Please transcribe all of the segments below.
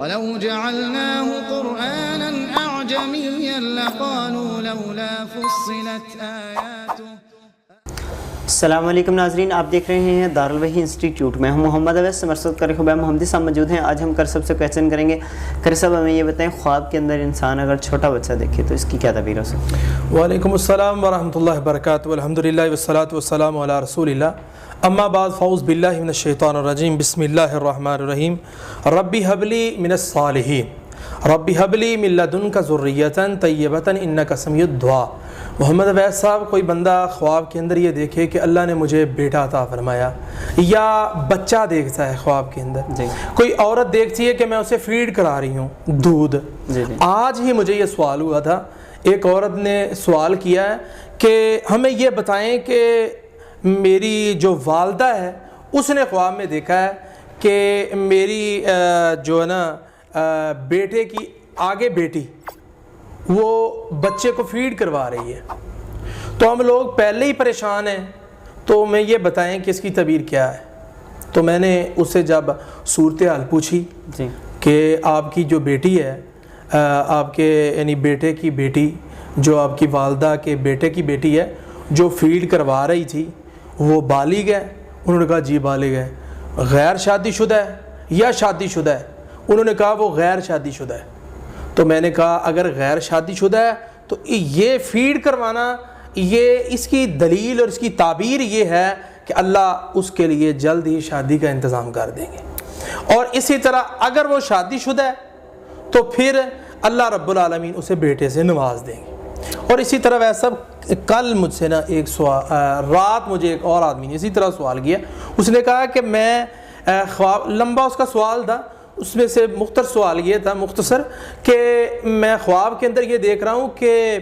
وَلَوْ جَعَلْنَاهُ قُرْآنًا أَعْجَمِيًّا لَقَالُوا لَوْلَا فُصِّلَتْ آيَاتُهُ۔ السلام علیکم ناظرین، آپ دیکھ رہے ہیں دارالوحی انسٹیٹیوٹ میں ہم محمد اویس سے مرسد کر خبیر محمدی صاحب موجود ہیں۔ آج ہم کرسب سے کویسچن کریں گے۔ کرسب ہمیں یہ بتائیں، خواب کے اندر انسان اگر چھوٹا بچہ دیکھے تو اس کی کیا تعبیر ہو سکتی ہے؟ وعلیکم السلام ورحمۃ اللہ وبرکاتہ، الحمدللہ والصلاۃ والسلام علی رسول اللہ، اما بعد، فاعوذ باللہ من الشیطان الرجیم، بسم اللہ الرحمن الرحیم۔ رب هب لی من الصالحین، رب هب لی من لدنک ذریۃ طیبۃ انک سمیع الدعاء۔ محمد اویس صاحب، کوئی بندہ خواب کے اندر یہ دیکھے کہ اللہ نے مجھے بیٹا عطا فرمایا، یا بچہ دیکھتا ہے خواب کے اندر، کوئی عورت دیکھتی ہے کہ میں اسے فیڈ کرا رہی ہوں دودھ۔ آج ہی مجھے یہ سوال ہوا تھا، ایک عورت نے سوال کیا ہے کہ ہمیں یہ بتائیں کہ میری جو والدہ ہے اس نے خواب میں دیکھا ہے کہ میری جو ہے نا بیٹے کی آگے بیٹی وہ بچے کو فیڈ کروا رہی ہے، تو ہم لوگ پہلے ہی پریشان ہیں، تو میں یہ بتائیں کہ اس کی تعبیر کیا ہے۔ تو میں نے اس سے جب صورتحال پوچھی کہ آپ کی جو بیٹی ہے، آپ کے یعنی بیٹے کی بیٹی جو آپ کی والدہ کے بیٹے کی بیٹی ہے جو فیڈ کروا رہی تھی، وہ بالغ ہے؟ انہوں نے کہا جی بالغ ہے۔ غیر شادی شدہ ہے یا شادی شدہ ہے؟ انہوں نے کہا وہ غیر شادی شدہ ہے۔ تو میں نے کہا اگر غیر شادی شدہ ہے تو یہ فیڈ کروانا، یہ اس کی دلیل اور اس کی تعبیر یہ ہے کہ اللہ اس کے لیے جلد ہی شادی کا انتظام کر دیں گے، اور اسی طرح اگر وہ شادی شدہ ہے تو پھر اللہ رب العالمین اسے بیٹے سے نواز دیں گے۔ اور اسی طرح ویسا کل مجھ سے نا ایک سوال، رات مجھے ایک اور آدمی نے اسی طرح سوال کیا، اس نے کہا کہ میں خواب، لمبا اس کا سوال تھا، اس میں سے مختصر سوال یہ تھا، مختصر، کہ میں خواب کے اندر یہ دیکھ رہا ہوں کہ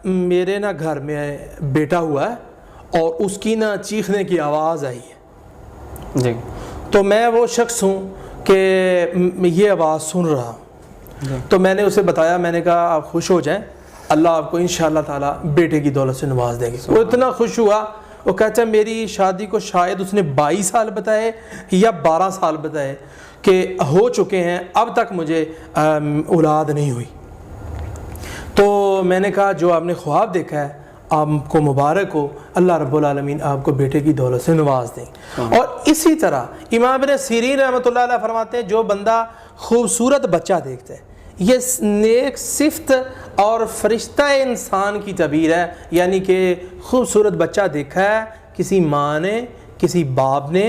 میرے نا گھر میں بیٹا ہوا ہے اور اس کی نا چیخنے کی آواز آئی ہے جی، تو میں وہ شخص ہوں کہ یہ آواز سن رہا ہوں۔ تو میں نے اسے بتایا، میں نے کہا آپ خوش ہو جائیں، اللہ آپ کو انشاءاللہ تعالیٰ بیٹے کی دولت سے نواز دے گی۔ وہ اتنا خوش ہوا، وہ کہتا ہے میری شادی کو شاید اس نے 22 سال بتائے یا 12 سال بتائے کہ ہو چکے ہیں، اب تک مجھے اولاد نہیں ہوئی۔ تو میں نے کہا جو آپ نے خواب دیکھا ہے آپ کو مبارک ہو، اللہ رب العالمین آپ کو بیٹے کی دولت سے نواز دیں۔ اور اسی طرح امام ابن سیرین رحمۃ اللہ علیہ فرماتے ہیں جو بندہ خوبصورت بچہ دیکھتا ہے، یہ نیک صفت اور فرشتہ انسان کی تعبیر ہے، یعنی کہ خوبصورت بچہ دیکھا ہے کسی ماں نے، کسی باپ نے،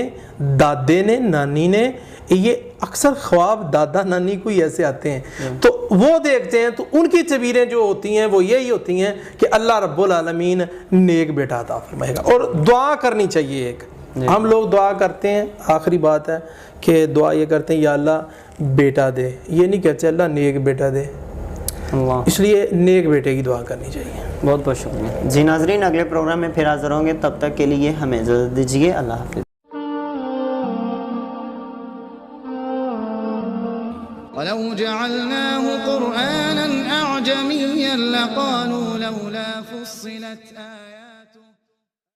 دادے نے، نانی نے، یہ اکثر خواب دادا نانی کو ہی ایسے آتے ہیں، تو وہ دیکھتے ہیں، تو ان کی تعبیریں جو ہوتی ہیں وہ یہی ہوتی ہیں کہ اللہ رب العالمین نیک بیٹا عطا فرمائے گا۔ اور دعا کرنی چاہیے، ایک ہم لوگ دعا کرتے ہیں، آخری بات ہے کہ دعا یہ کرتے ہیں یا اللہ بیٹا دے، یہ نہیں کہتے اللہ نیک بیٹا دے، اس لیے نیک بیٹے کی دعا کرنی چاہیے۔ بہت بہت شکریہ جی ناظرین، اگلے پروگرام میں پھر حاضر ہوں گے، تب تک کے لیے ہمیں اجازت دیجیے، اللہ حافظ۔ وَلَوْ جَعَلْنَاهُ قُرْآنًا أَعْجَمِيًّا لَقَالُوا لَوْلَا فُصِّلَتْ آيَاتُهُ۔